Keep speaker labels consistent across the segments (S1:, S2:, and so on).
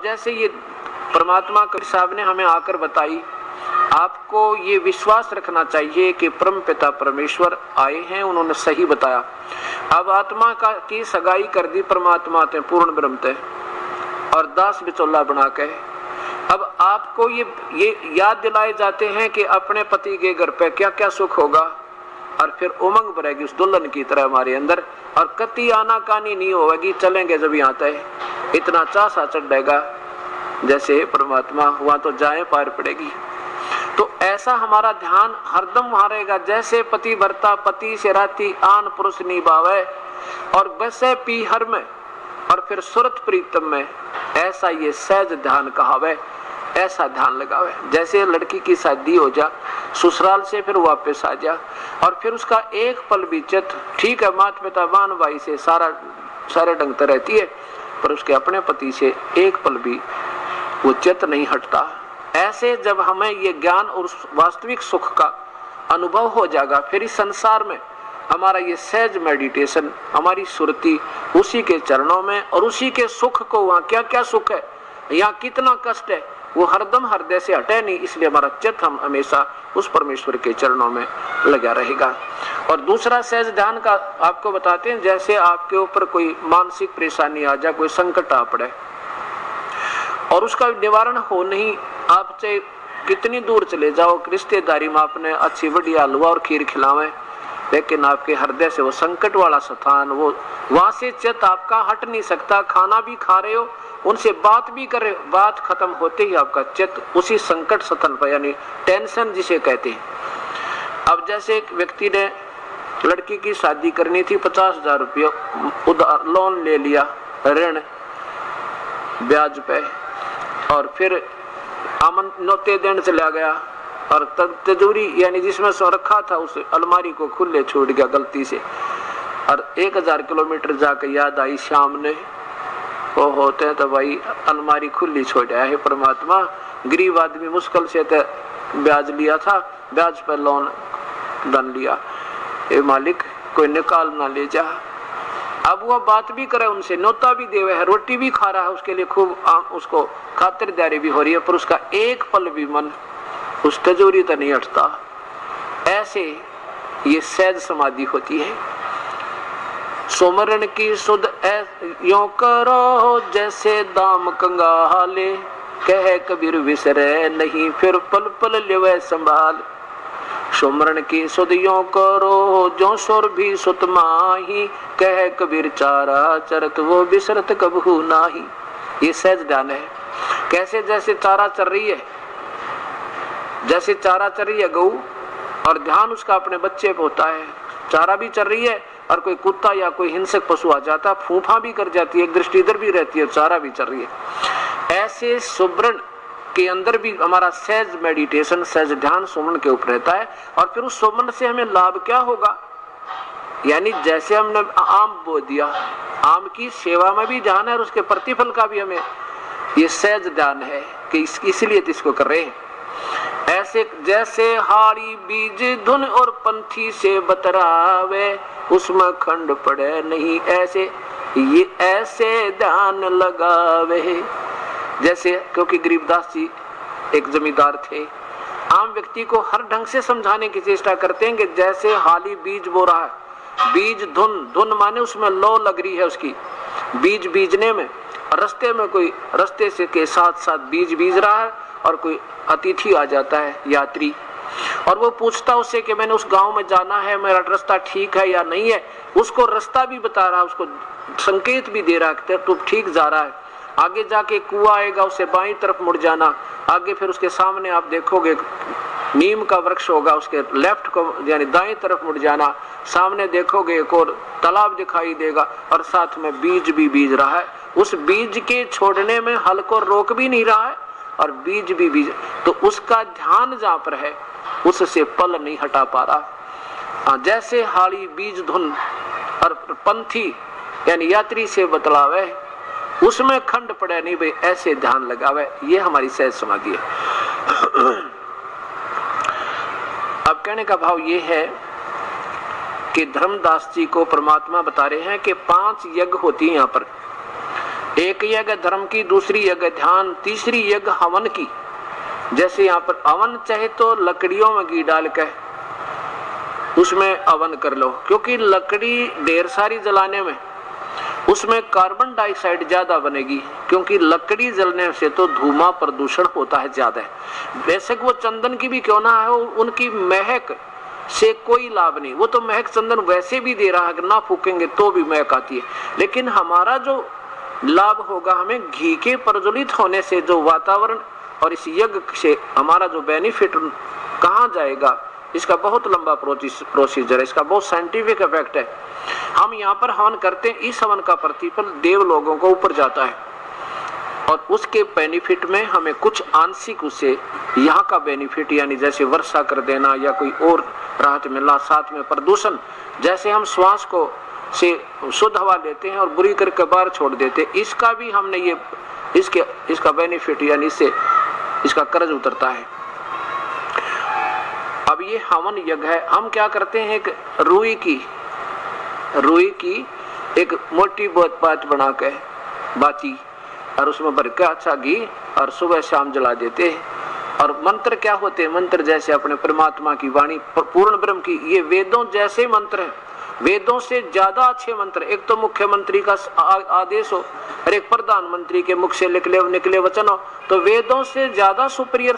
S1: जैसे ये परमात्मा कबीर साहब ने हमें आकर बताई, आपको ये विश्वास रखना चाहिए कि परम पिता परमेश्वर आए हैं, उन्होंने सही बताया। अब आत्मा की सगाई कर दी परमात्मा ते पूर्ण ब्रह्म ते और दास बिचौला बना के। अब आपको ये याद दिलाए जाते हैं कि अपने पति के घर पे क्या क्या सुख होगा, और फिर उमंग भरेगी उस दुल्हन की तरह हमारे अंदर, और कति आनाकानी नहीं होगी, चलेंगे जब यहाँ तय इतना चासा चढ़ेगा जैसे परमात्मा, वहां तो जाए पार पड़ेगी। तो ऐसा हमारा ध्यान हरदम वहां रहेगा, जैसे पति भरता पति से राती आन पुरुष निभावे और बसे पी हर में और फिर सुरत प्रीतम में, ऐसा ये सहज ध्यान कहावे, ऐसा ध्यान लगावे। जैसे लड़की की शादी हो जा, ससुराल से फिर वापस आ जा, और फिर उसका एक पल भी चित, ठीक है माता पिता बहन भाई से सारे ढंग तो रहती है, पर उसके अपने पति से एक पल भी वो चित नहीं हटता। ऐसे जब हमें ये ज्ञान और वास्तविक सुख का अनुभव हो जाएगा, फिर इस संसार में हमारा ये सहज मेडिटेशन, हमारी सुरती उसी के चरणों में, और उसी के सुख को, वहाँ क्या क्या सुख है, यहाँ कितना कष्ट है, वो हरदम हृदय से हटे नहीं। इसलिए हमारा चित्त हम हमेशा उस परमेश्वर के चरणों में लगा रहेगा। और दूसरा सहज ध्यान का आपको बताते हैं, जैसे आपके ऊपर कोई मानसिक परेशानी आ जाए, कोई संकट आ पड़े और उसका निवारण हो नहीं, आप चाहे कितनी दूर चले जाओ, रिश्तेदारी में आपने अच्छी बढ़िया हलवा और खीर खिलावे, लेकिन आपके हृदय से वो संकट वाला स्थान, वो वहां से चित्त आपका हट नहीं सकता। खाना भी खा रहे हो, उनसे बात भी कर रहे हो, बात खत्म होते ही आपका चित्त उसी संकट स्थान पर, यानी टेंशन जिसे कहते हैं। अब जैसे एक व्यक्ति ने लड़की की शादी करनी थी, 50,000 रुपये उधार लोन ले लिया, ऋण ब्याज पे, और फिर आमन नौते देने चला गया, और तिजोरी यानी जिसमें सो रखा था उस अलमारी को खुले छोड़ गया गलती से, और 1000 किलोमीटर जाकर याद आई शाम ने, वो होते हैं तो भाई अलमारी खुली छोड़ आया है परमात्मा, गरीब आदमी मुश्किल से तो ब्याज लिया था, ब्याज पर लोन धन लिया, ये मालिक कोई निकाल ना ले जा। अब वो बात भी करे उनसे, नोता भी देवे है, रोटी भी खा रहा है, उसके लिए खूब उसको खातिरदारी भी हो रही है, पर उसका एक पल भी मन उस तिजोरी तो नहीं हटता। ऐसे ये सहज समाधि होती है। सुमरन की सुध यों करो जैसे दाम कंगाले, कह कबीर विसरे नहीं फिर पल पल लेवे संभाल। सुमरन की सुध यों करो जो सुर भी सुत माही, कह कबीर चारा चरत वो बिसरत कबहू नाही। ये सहज ध्यान है। कैसे? जैसे चारा चर रही है, जैसे चारा चर रही है गऊ, और ध्यान उसका अपने बच्चे पे होता है। चारा भी चर रही है, और कोई कुत्ता या कोई हिंसक पशु आ जाता, फूफा भी कर जाती है, एक दृष्टि इधर भी रहती है, चारा भी चर रही है। ऐसे सुमरन के अंदर भी हमारा सहज मेडिटेशन, सहज ध्यान सुमरन के ऊपर रहता है। और फिर उस सुमरन से हमें लाभ क्या होगा? यानी जैसे हमने आम बो दिया, आम की सेवा में भी ध्यान है, और उसके प्रतिफल का भी हमें ये सहज ध्यान है कि इसलिए इसको कर रहे हैं। ऐसे जैसे हाड़ी बीज धुन और पंथी से बतरावे, उसमें खंड पड़े नहीं, ऐसे ये ऐसे ध्यान लगावे। जैसे क्योंकि गरीबदास जी एक जमींदार थे, आम व्यक्ति को हर ढंग से समझाने की चेष्टा करते हैं कि जैसे हाली बीज बो रहा है, बीज धुन माने उसमें लो लग रही है उसकी, बीज बीजने में, रास्ते में कोई रास्ते से के साथ साथ बीज बीज रहा है, और कोई अतिथि आ जाता है यात्री, और वो पूछता उससे कि मैंने उस गांव में जाना है, मेरा रास्ता ठीक है या नहीं है। उसको रास्ता भी बता रहा है, उसको संकेत भी दे रहा है तो ठीक जा रहा है। आगे जाके कुआं आएगा, उसे बाईं तरफ मुड़ जाना, आगे फिर उसके सामने आप देखोगे नीम का वृक्ष होगा, उसके लेफ्ट को यानी दाईं तरफ मुड़ जाना, सामने देखोगे एक और तालाब दिखाई देगा, और साथ में बीज भी बीज रहा है। उस बीज के छोड़ने में हल को रोक भी नहीं रहा है, और बीज भी बीज, तो उसका ध्यान जहाँ पर है उससे पल नहीं हटा पा रहा। जैसे हाड़ी बीज धुन और पंथी यानी यात्री से बतलावे, उसमें खंड पड़े नहीं भाई, ऐसे ध्यान लगावे। ये हमारी सहज समाधि है। अब कहने का भाव ये है कि धर्मदास जी को परमात्मा बता रहे हैं कि 5 यज्ञ होती है यहाँ पर। एक यज्ञ धर्म की, दूसरी यज्ञ ध्यान, तीसरी यज्ञ हवन की। जैसे यहाँ पर हवन चाहे तो लकड़ियों में घी डाल के उसमें हवन कर लो, क्योंकि लकड़ी ढेर सारी जलाने में उसमें कार्बन डाइऑक्साइड ज्यादा बनेगी, क्योंकि लकड़ी जलने से तो धुआं प्रदूषण होता है ज्यादा। बेशक वो चंदन की भी क्यों ना हो, उनकी महक से कोई लाभ नहीं, वो तो महक चंदन वैसे भी दे रहा है, ना फूकेंगे तो भी महक आती है। लेकिन हमारा जो लाभ होगा, हमें घी के प्रज्वलित होने से जो वातावरण और इस यज्ञ से हमारा जो बेनिफिट कहाँ जाएगा, इसका बहुत लंबा प्रोसीजर है, इसका बहुत साइंटिफिक इफेक्ट है। हम यहाँ पर हवन करते हैं, इस हवन का प्रतिफल देव लोगों को ऊपर जाता है और उसके बेनिफिट में हमें कुछ आंशिक उससे यहाँ का बेनिफिट, यानी जैसे वर्षा कर देना या कोई और राहत मिलना, साथ में प्रदूषण, जैसे हम श्वास को से शुद्ध हवा लेते हैं और बुरी करके बाहर छोड़ देते हैं, इसका भी हमने ये इसका बेनिफिट यानी इससे इसका कर्ज उतरता है। अब ये हवन यज्ञ है। हम क्या करते हैं, एक रुई की एक मोटी बहुत बात बना के बाती और उसमें भर के अच्छा घी और सुबह शाम जला देते हैं। और मंत्र क्या होते हैं, मंत्र जैसे अपने परमात्मा की वाणी, पूर्ण ब्रह्म की, ये वेदों जैसे मंत्र हैं, वेदों से ज्यादा अच्छे मंत्र। एक तो मुख्यमंत्री का आदेश हो और एक प्रधानमंत्री के मुख से निकले वचन हो, तो वेदों से ज्यादा सुपीरियर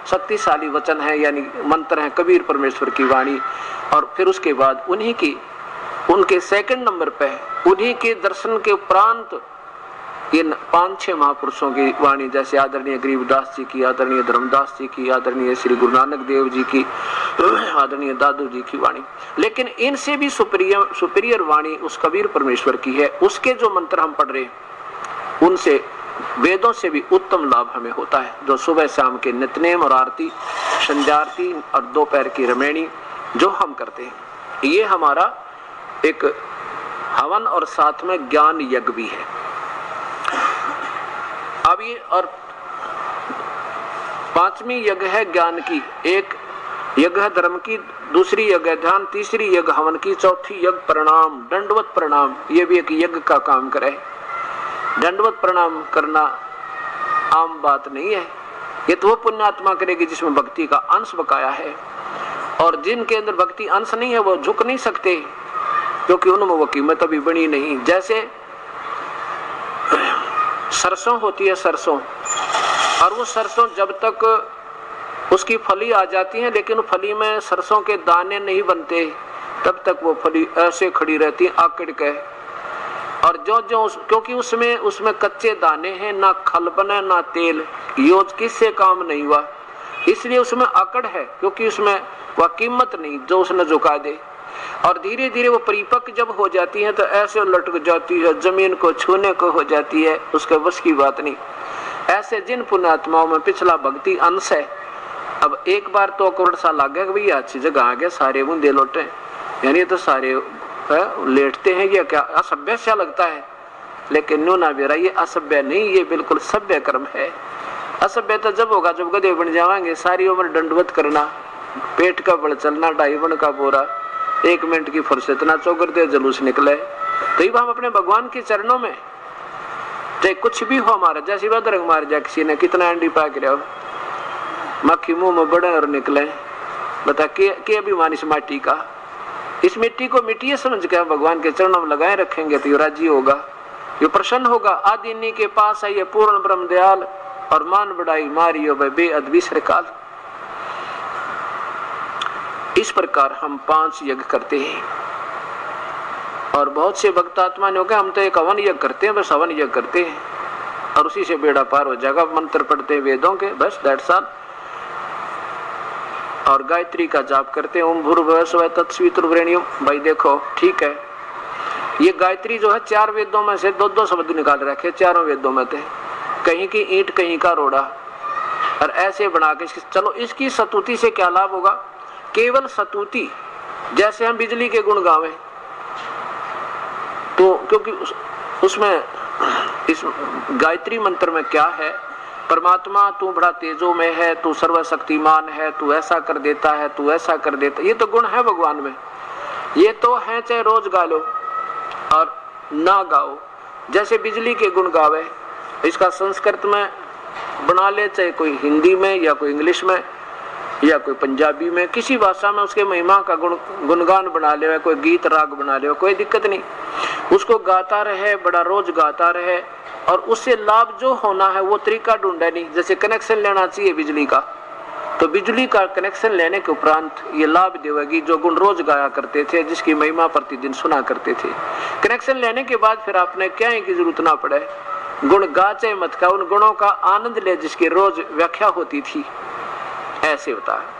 S1: शक्तिशाली वचन है, यानी मंत्र है कबीर परमेश्वर की वाणी। और फिर उसके बाद उनके सेकंड नंबर पे उन्हीं के दर्शन के उपरांत ये 5-6 महापुरुषों की वाणी, जैसे आदरणीय गरीबदास जी की, आदरणीय धर्मदास जी की, आदरणीय श्री गुरु नानक देव जी की, आदरणीय दादू जी की वाणी। लेकिन इनसे भी सुपीरियर वाणी उस कबीर परमेश्वर की है। उसके जो मंत्र हम पढ़ रहे हैं उनसे, वेदों से भी उत्तम लाभ हमें होता है। जो सुबह शाम के नित्यनेम और आरती, संध्या आरती और दोपहर की रमैनी जो हम करते हैं, ये हमारा एक हवन और साथ में ज्ञान यज्ञ भी है। अब ये और 5वीं यज्ञ है ज्ञान की। एक यज्ञ है धर्म की, दूसरी यज्ञ ध्यान, तीसरी यज्ञ हवन की, चौथी यज्ञ प्रणाम, दंडवत प्रणाम। ये भी एक यज्ञ का काम करे। दंडवत प्रणाम करना आम बात नहीं है, ये तो वो पुण्यात्मा करेगी जिसमें भक्ति का अंश बकाया है। और जिनके अंदर भक्ति अंश नहीं है वो झुक नहीं सकते, क्योंकि उनमें वो कीमत अभी बनी नहीं। जैसे सरसों होती है, सरसों, और वो सरसों जब तक उसकी फली आ जाती है, लेकिन फली में सरसों के दाने नहीं बनते, तब तक वो फली ऐसे खड़ी रहती है आकड़ के। और क्योंकि उसमें कच्चे दाने हैं, ना खल बने ना तेल, योज किससे काम नहीं हुआ, इसलिए उसमें अकड़ है, क्योंकि उसमें वह कीमत नहीं जो उसने झुका दे। और धीरे धीरे वो परिपक्व जब हो जाती है तो ऐसे लटक जाती है, जमीन को छूने को हो जाती है, उसके बस की बात नहीं। ऐसे जिन पुण्यात्माओं में पिछला भक्ति अंश है, अब एक बार तो करोड़ सा लग गया, भैया अच्छी जगह आ गया, सारे बूंदे लौटे, यानी तो सारे लेटते हैं, ये क्या असभ्य सा लगता है। लेकिन नो ना बेरा, ये असभ्य नहीं, ये बिल्कुल सभ्य कर्म है। असभ्य तो जब होगा जब गधे बन जाएंगे, सारी उम्र दंडवत करना, पेट का बल चलना, 2.5 का बोरा, 1 मिनट की फुर्सत ना चौकर दे जुलूस निकले। तो ये हम अपने भगवान के चरणों में चाहे कुछ भी हो हमारा, जैसी बात रंग मार जाए किसी ने, कितना अंडी पा के रहो, मक्खी मुंह में बढ़े और निकले, बता के अभिमान इस माटी का। इस मिट्टी को मिट्टी समझ के हम भगवान के चरणों में लगाए रखेंगे तो ये राजी होगा, ये प्रसन्न होगा। आदि इन्हीं के पास है ये पूर्ण ब्रह्म दयाल, और मान बढ़ाई मारियो बेअद विसर काल। इस प्रकार हम 5 यज्ञ करते हैं। और बहुत से भक्त आत्मा ने हो गया, हम तो एक हवन यज्ञ करते हैं, बस हवन यज्ञ करते हैं और उसी से बेड़ा पार हो जाएगा। मंत्र पढ़ते हैं वेदों के, बस दैट्स ऑल। और गायत्री का जाप करते हैं, ओम भूर्भुवः स्वः तत्सवितुर्वरेण्यम। भाई देखो ठीक है, ये गायत्री जो है 4 वेदों में से 2-2 शब्द निकाल रखे, चारों वेदों में थे, कहीं की ईंट कहीं का रोड़ा, और ऐसे बना के चलो। इसकी स्तुति से क्या लाभ होगा, केवल स्तुति, जैसे हम बिजली के गुण गावें, तो क्योंकि उसमें इस गायत्री मंत्र में क्या है, परमात्मा तू बड़ा तेजो में है, तू सर्वशक्तिमान है, तू ऐसा कर देता है, तू ऐसा कर देता, ये तो गुण है भगवान में। ये तो है चाहे रोज गा लो और ना गाओ, जैसे बिजली के गुण गावे, इसका संस्कृत में बना ले, चाहे कोई हिंदी में या कोई इंग्लिश में या कोई पंजाबी में, किसी भाषा में उसके महिमा का गुणगान बना ले, कोई गीत राग बना ले, कोई दिक्कत नहीं। उसको गाता रहे, बड़ा रोज गाता रहे, और उससे लाभ जो होना है वो तरीका ढूंढे नहीं। जैसे कनेक्शन लेना चाहिए बिजली का, तो बिजली का कनेक्शन लेने के उपरांत ये लाभ देगी जो गुण रोज गाया करते थे, जिसकी महिमा प्रतिदिन सुना करते थे। कनेक्शन लेने के बाद फिर आपने कहने की जरूरत ना पड़े, गुण गा चाहे मत का, उन गुणों का आनंद ले जिसकी रोज व्याख्या होती थी, ऐसे होता है।